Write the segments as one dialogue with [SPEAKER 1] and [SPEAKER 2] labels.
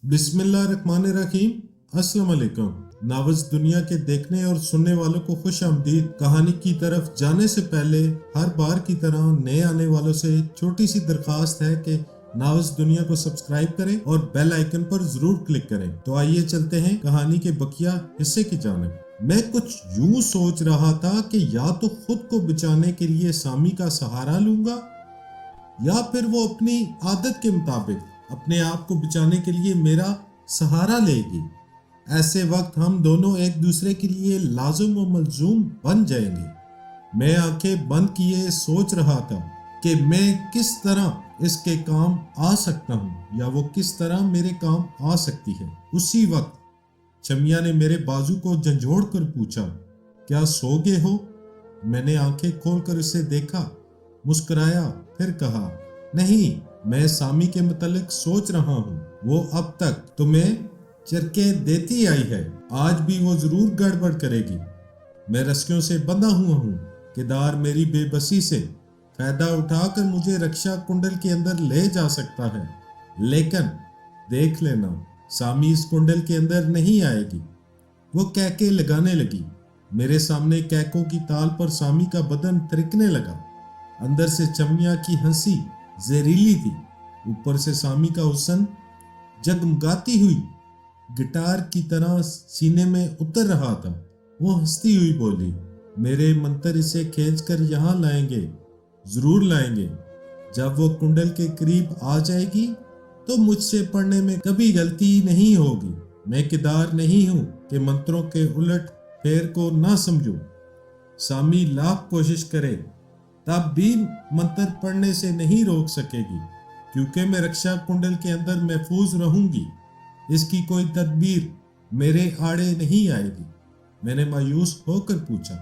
[SPEAKER 1] बिस्मिल्लाहिर्रहमानिर्रहीम। अस्सलाम वालेकुम। नावज़ दुनिया के देखने और सुनने वालों को खुश आमदीद। कहानी की तरफ जाने से पहले हर बार की तरह नए आने वालों से छोटी सी दरख्वास्त है कि नावज़ दुनिया को सब्सक्राइब करें और बेल आइकन पर जरूर क्लिक करें। तो आइए चलते हैं कहानी के बकिया हिस्से की जानिब। मैं कुछ यूं सोच रहा था कि या तो खुद को बचाने के लिए सामी का सहारा लूंगा या फिर वो अपनी आदत के मुताबिक अपने आप को बचाने के लिए मेरा सहारा लेगी। ऐसे वक्त हम दोनों एक दूसरे के लिए लाजुम व मलजूम बन जाएंगे। मैं आंखें बंद किए सोच रहा था कि मैं किस तरह इसके काम आ सकता हूँ या वो किस तरह मेरे काम आ सकती है। उसी वक्त चमिया ने मेरे बाजू को झंझोड़ कर पूछा, क्या सो गए हो? मैंने आंखें खोलकर उसे देखा, मुस्कुराया, फिर कहा, नहीं, मैं सामी के मुतालिक सोच रहा हूँ। वो अब तक तुम्हें चरके देती आई है, आज भी वो जरूर गड़बड़ करेगी। मैं रस्सियों से बंधा हुआ हूँ। केदार मेरी बेबसी से फायदा उठाकर मुझे रक्षा कुंडल के अंदर ले जा सकता है, लेकिन देख लेना, सामी इस कुंडल के अंदर नहीं आएगी। वो कैके लगाने लगी। मेरे सामने कैकों की ताल पर सामी का बदन थिरकने लगा। अंदर से चमिया की हंसी जहरीली थी, ऊपर से सामी का हुस्न जगमगाती हुई गिटार की तरह सीने में उतर रहा था। वो हंसती हुई बोली, मेरे मंत्र इसे खींचकर यहाँ लाएंगे, जरूर लाएंगे। जब वो कुंडल के करीब आ जाएगी तो मुझसे पढ़ने में कभी गलती नहीं होगी। मैं केदार नहीं हूँ कि मंत्रों के उलट फेर को ना समझूं। सामी लाख कोशिश करे तब भी मंत्र पढ़ने से नहीं रोक सकेगी, क्योंकि मैं रक्षा कुंडल के अंदर महफूज रहूंगी। इसकी कोई तदबीर मेरे आड़े नहीं आएगी। मैंने मायूस होकर पूछा,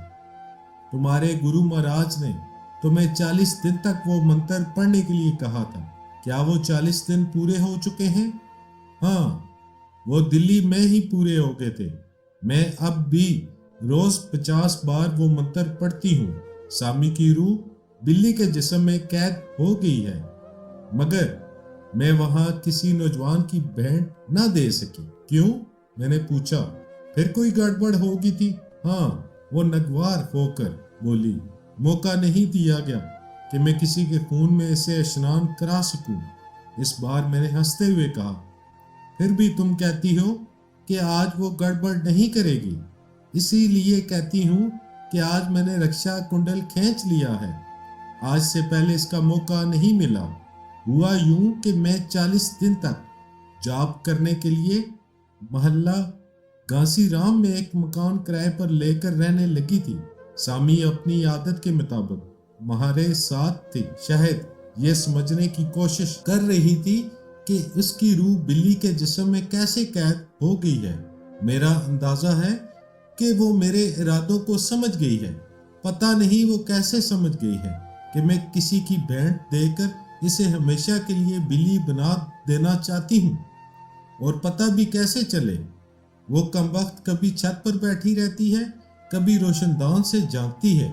[SPEAKER 1] तुम्हारे गुरु महाराज ने तुम्हें 40 दिन तक वो मंत्र पढ़ने के लिए कहा था, क्या वो 40 दिन पूरे हो चुके हैं? हाँ, वो दिल्ली में ही पूरे हो गए थे। मैं अब भी रोज 50 बार वो मंत्र पढ़ती हूँ। सामी की रूह बिल्ली के जिस्म में कैद हो गई है, मगर मैं वहां किसी नौजवान की भेंट ना दे सकी। क्यों? मैंने पूछा। फिर कोई गड़बड़ होगी थी? हाँ, वो नगवार होकर बोली, मौका नहीं दिया गया कि मैं किसी के खून में इसे स्नान करा सकूं। इस बार मैंने हंसते हुए कहा, फिर भी तुम कहती हो कि आज वो गड़बड़ नहीं करेगी। इसीलिए कहती हूँ कि आज मैंने रक्षा कुंडल खींच लिया है। आज से पहले इसका मौका नहीं मिला। हुआ यूं कि मैं 40 दिन तक जॉब करने के लिए मोहल्ला गांसी राम में एक मकान किराए पर लेकर रहने लगी थी। सामी अपनी आदत के मुताबिक हमारे साथ थी। शायद ये समझने की कोशिश कर रही थी कि उसकी रूह बिल्ली के जिस्म में कैसे कैद हो गई है। मेरा अंदाजा है कि वो मेरे इरादों को समझ गई है। पता नहीं वो कैसे समझ गई है कि मैं किसी की भेंट देकर इसे हमेशा के लिए बिल्ली बना देना चाहती हूँ। और पता भी कैसे चले? वो कमबख्त कभी छत पर बैठी रहती है, कभी रोशनदान से झांकती है,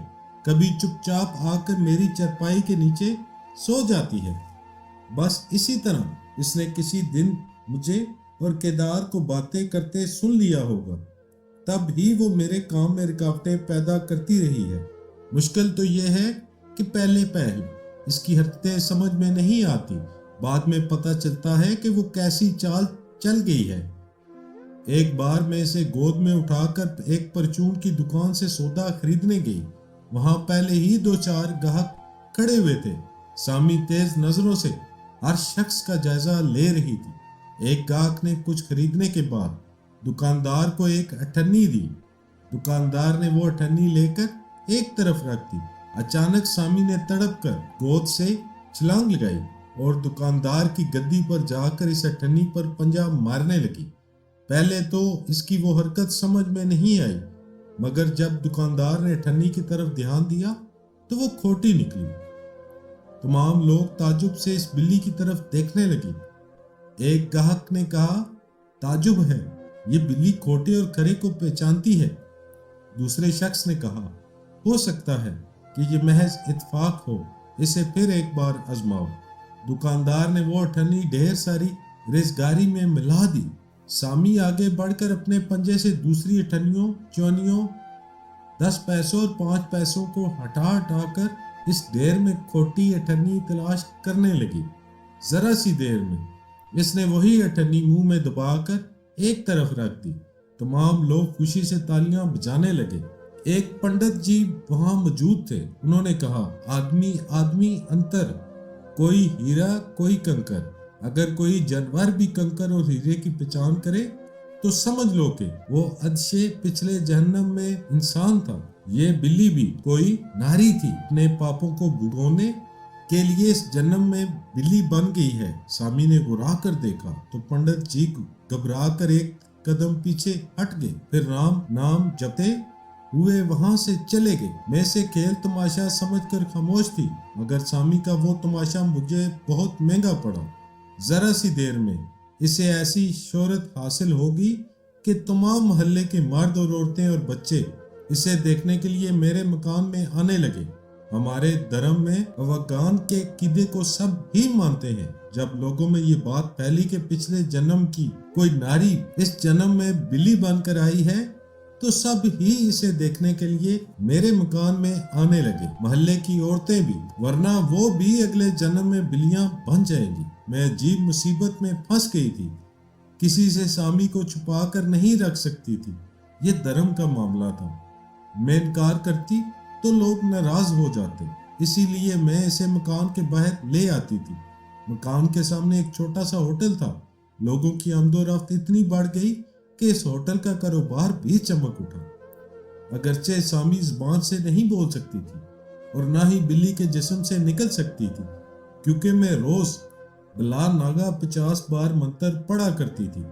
[SPEAKER 1] कभी चुपचाप आकर मेरी चरपाई के नीचे सो जाती है। बस इसी तरह इसने किसी दिन मुझे और केदार को बातें करते सुन लिया होगा। तब ही वो मेरे काम में रुकावटें पैदा करती रही है। मुश्किल तो यह है कि पहले इसकी हरकतें समझ में नहीं आती, बाद में पता चलता है कि वो कैसी चाल चल गई है। एक बार मैं इसे गोद में उठाकर एक परचून की दुकान से सौदा खरीदने गई। वहां पहले ही 2-4 ग्राहक खड़े हुए थे। सामी तेज नजरों से हर शख्स का जायजा ले रही थी। एक ग्राहक ने कुछ खरीदने के बाद दुकानदार को एक अठन्नी दी। दुकानदार ने वो अठन्नी लेकर एक तरफ रख दी। अचानक सामी ने तड़प कर गोद से छलांग लगाई और दुकानदार की गद्दी पर जाकर इस अठन्नी पर पंजा मारने लगी। पहले तो इसकी वो हरकत समझ में नहीं आई, मगर जब दुकानदार ने अठन्नी की तरफ ध्यान दिया तो वो खोटी निकली। तमाम लोग ताजुब से इस बिल्ली की तरफ देखने लगे। एक ग्राहक ने कहा, ताजुब है, ये बिल्ली खोटे और खरे को पहचानती है। दूसरे शख्स ने कहा, हो सकता है कि ये महज इत्तेफाक हो, इसे फिर एक बार आजमाओ। दुकानदार ने वो अठन्नी ढेर सारी रेजगारी में मिला दी। सामी आगे बढ़कर अपने पंजे से दूसरी अठन्नियों, चौनियों, 10 पैसों और 5 पैसों को हटा हटाकर इस ढेर में खोटी अठन्नी तलाश करने लगी। जरा सी देर में इसने वही अठन्नी मुंह में दबाकर एक तरफ रख दी। तमाम लोग खुशी से तालियां बजाने लगे। एक पंडित जी वहां मौजूद थे। उन्होंने कहा, आदमी आदमी अंतर, कोई हीरा कोई कंकर। अगर कोई जानवर भी कंकर और हीरे की पहचान करे तो समझ लो कि वो अदशे पिछले जहन्नम में इंसान था। ये बिल्ली भी कोई नारी थी, अपने पापों को भुगोने के लिए इस जन्म में बिल्ली बन गई है। सामी ने घुरा कर देखा तो पंडित जी घबरा कर एक कदम पीछे हट गए, फिर राम नाम जपते हुए वहां से चले गए। मैं से खेल तमाशा समझकर खामोश थी, मगर सामी का वो तमाशा मुझे बहुत महंगा पड़ा। जरा सी देर में इसे ऐसी शोहरत हासिल होगी कि तमाम मोहल्ले के मर्द और औरतें और बच्चे इसे देखने के लिए मेरे मकान में आने लगे। हमारे धर्म में अवगान के कीदे को सब ही मानते हैं। जब लोगों में ये बात फैली कि पिछले जन्म की कोई नारी इस जन्म में बिल्ली बनकर आई है, तो सब ही इसे देखने के लिए मेरे मकान में आने लगे, मोहल्ले की औरतें भी, वरना वो भी अगले जन्म में बिल्लियां बन जाएंगी। मैं अजीब मुसीबत में फंस गई थी, किसी से सामी को छुपा कर नहीं रख सकती थी। ये धर्म का मामला था। मैं इनकार करती तो लोग नाराज हो जाते, इसीलिए मैं इसे मकान के बाहर ले आती थी। मकान के सामने एक छोटा सा होटल था। लोगों की आमदोरफ्त इतनी बढ़ गई कि इस होटल का कारोबार भी चमक उठा। अगरचे सामी जुबान से नहीं बोल सकती थी और ना ही बिल्ली के जिस्म से निकल सकती थी, क्योंकि मैं रोज बला नागा 50 बार मंत्र पढ़ा करती थी।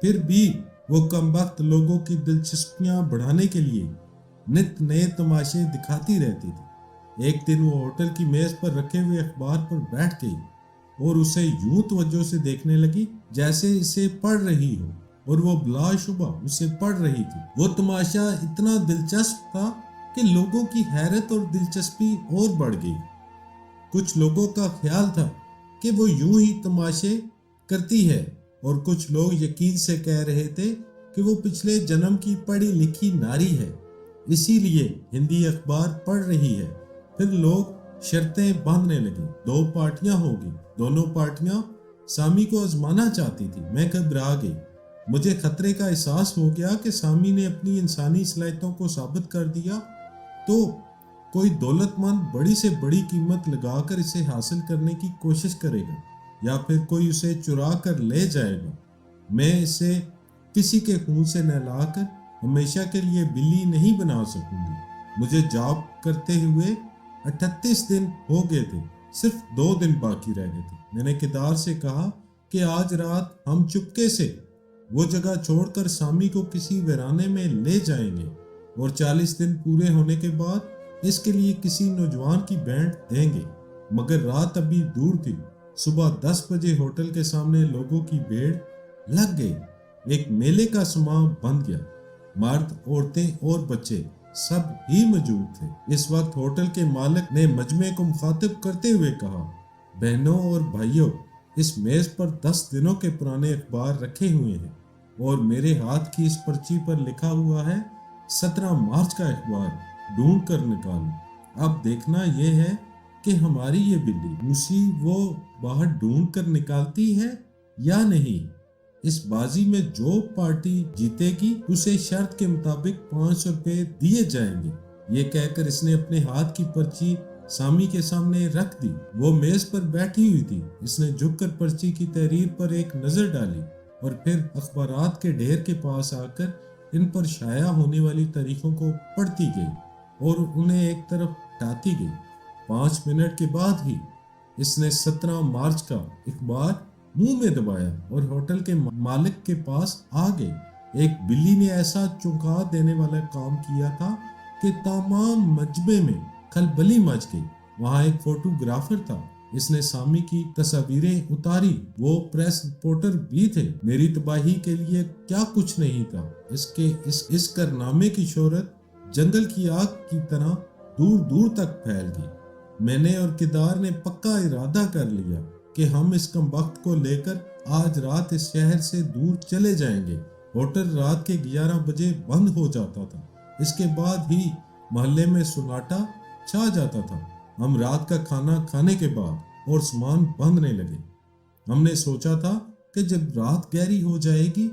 [SPEAKER 1] फिर भी वो कमबख्त लोगों की दिलचस्पियां बढ़ाने के लिए नित नए तमाशे दिखाती रहती थी। एक दिन वो होटल की मेज पर रखे हुए अखबार पर बैठ गई और उसे यूं तवज्जो से देखने लगी जैसे इसे पढ़ रही हो, और वो बिलाशुबा उसे पढ़ रही थी। वो तमाशा इतना दिलचस्प था कि लोगों की हैरत और दिलचस्पी और बढ़ गई। कुछ लोगों का ख्याल था कि वो यूं ही तमाशे करती है, और कुछ लोग यकीन से कह रहे थे कि वो पिछले जन्म की पढ़ी लिखी नारी है, इसीलिए हिंदी अखबार पढ़ रही है। फिर लोग शर्तें बांधने लगे। 2 पार्टियां होगी। दोनों पार्टियां सामी को आजमाना चाहती थी। मैं घबरा गई। मुझे खतरे का एहसास हो गया कि सामी ने अपनी इंसानी सलाहियतों को साबित कर दिया तो कोई दौलतमंद बड़ी से बड़ी कीमत लगाकर इसे हासिल करने की कोशिश करेगा, या फिर कोई उसे चुरा कर ले जाएगा। मैं इसे किसी के खून से नहलाकर हमेशा के लिए बिल्ली नहीं बना सकूंगी। मुझे जॉब करते हुए 38 दिन हो गए थे, सिर्फ 2 दिन बाकी रह गए थे। मैंने केदार से कहा कि आज रात हम चुपके से वो जगह छोड़कर सामी को किसी वीराने में ले जाएंगे और 40 दिन पूरे होने के बाद इसके लिए किसी नौजवान की बैंड देंगे। मगर रात अभी दूर थी। सुबह 10 बजे होटल के सामने लोगों की भीड़ लग गई। एक मेले का समा बन गया। मर्द, औरतें और बच्चे सब ही मौजूद थे। इस वक्त होटल के मालिक ने मजमे को मुखातिब करते हुए कहा, बहनों और भाइयों, इस मेज पर 10 दिनों के पुराने अखबार रखे हुए हैं और मेरे हाथ की इस पर्ची पर लिखा हुआ है 17 मार्च का अखबार, ढूंढ कर निकालो। अब देखना यह है कि हमारी ये बिल्ली मुसी वो बाहर ढूंढ कर निकालती है या नहीं। इस बाजी में जो पार्टी जीतेगी उसे शर्त के मुताबिक 500 रुपए दिए जाएंगे। ये कहकर इसने अपने हाथ की पर्ची सामी के सामने रख दी। वो मेज पर बैठी हुई थी। इसने झुककर पर्ची की तहरीर पर एक नजर डाली और फिर अखबारात के ढेर के पास आकर इन पर शाया होने वाली तारीखों को पढ़ती गई और उन्हें एक तरफ हटाती गई। 5 मिनट के बाद ही इसने 17 मार्च का अखबार मुंह में दबाया और होटल के मालिक के पास आ गई। एक बिल्ली ने ऐसा चौंका देने वाला काम किया था कि तमाम मजबे में खलबली मच गई। वहां एक फोटोग्राफर था। इसने सामी की तस्वीरें उतारी। वो प्रेस रिपोर्टर भी थे। मेरी तबाही के लिए क्या कुछ नहीं था। इस कारनामे की शोहरत जंगल की आग की तरह दूर दूर तक फैल गई। मैंने और केदार ने पक्का इरादा कर लिया کہ ہم اس کمبخت کو لے کر آج رات اس شہر سے دور چلے جائیں گے۔ ہوٹل رات کے 11 بجے بند ہو جاتا تھا۔ اس کے بعد ہی محلے میں سناٹا چھا جاتا تھا۔ ہم رات کا کھانا کھانے کے بعد اور سامان باندھنے لگے۔ ہم نے سوچا تھا کہ جب رات گہری ہو جائے گی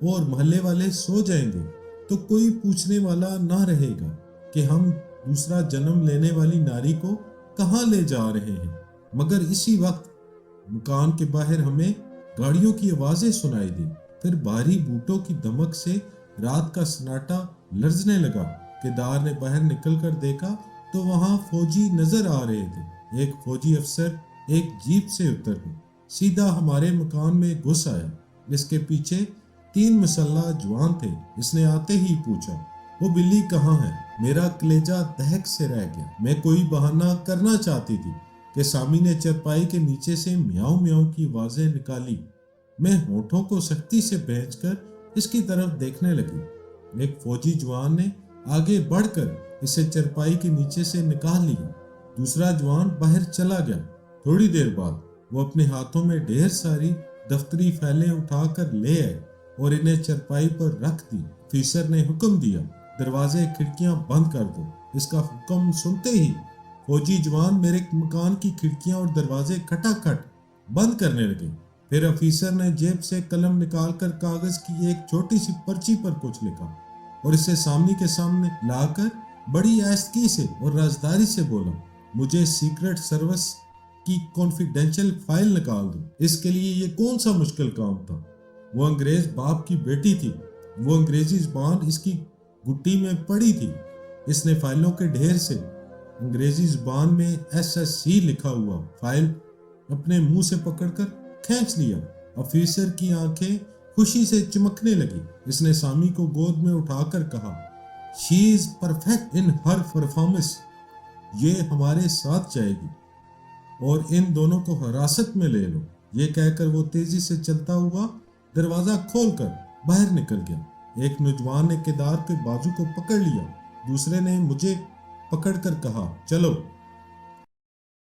[SPEAKER 1] اور محلے والے سو جائیں گے تو کوئی پوچھنے والا نہ رہے گا کہ ہم دوسرا جنم لینے والی ناری کو کہاں لے جا رہے ہیں۔ مگر اسی وقت مکان کے باہر ہمیں گاڑیوں کی آوازیں سنائی دی۔ پھر بھاری بوٹوں کی دمک سے رات کا سناٹا لرزنے لگا۔ کیدار نے باہر نکل کر دیکھا تو وہاں فوجی نظر آ رہے تھے۔ ایک فوجی افسر ایک جیپ سے اتر کر سیدھا ہمارے مکان میں گھس آیا۔ اس کے پیچھے 3 مسلح جوان تھے۔ اس نے آتے ہی پوچھا، وہ بلی کہاں ہے؟ میرا کلیجہ دہک سے رہ گیا۔ میں کوئی بہانہ کرنا چاہتی تھی کہ سامی نے چرپائی کے نیچے سے میاؤں میاؤں کی آوازیں نکالی۔ میں ہونٹوں کو سختی سے بھینچ کر اس کی طرف دیکھنے لگی۔ ایک فوجی جوان نے آگے بڑھ کر اسے چرپائی کے نیچے سے نکال لیا۔ دوسرا جوان باہر چلا گیا۔ تھوڑی دیر بعد وہ اپنے ہاتھوں میں ڈھیر ساری دفتری فائلیں اٹھا کر لے آئے اور انہیں چرپائی پر رکھ دی۔ آفیسر نے حکم دیا، دروازے کھڑکیاں بند کر دو۔ اس کا حکم سنتے ہی فوجی جوان میرے مکان کی کھڑکیاں اور دروازے کھٹا کھٹ بند کرنے لگے۔ پھر آفیسر نے جیب سے قلم نکال کر کاغذ کی ایک چھوٹی سی پرچی پر کچھ لکھا اور اسے سامنے کے سامنے لا کر بڑی آہستگی سے اور رازداری سے بولا، مجھے سیکرٹ سروس کی کانفیڈینشیل فائل نکال دو۔ اس کے لیے یہ کون سا مشکل کام تھا؟ وہ انگریز باپ کی بیٹی تھی۔ وہ انگریزی زبان اس کی گٹی میں پڑی تھی۔ اس نے فائلوں کے ڈھیر سے انگریزی زبان میں SSC لکھا ہوا فائل اپنے منہ سے پکڑ کر کھینچ لیا۔ آفیسر کی آنکھیں خوشی سے چمکنے لگی۔ اس نے سامی کو گود میں اٹھا کر کہا، شی is perfect in her performance, یہ ہمارے ساتھ جائے گی اور ان دونوں کو حراست میں لے لو۔ یہ کہہ کر وہ تیزی سے چلتا ہوا دروازہ کھول کر باہر نکل گیا۔ ایک نوجوان نے کیدار کے بازو کو پکڑ لیا۔ دوسرے نے مجھے پکڑ کر کہا، چلو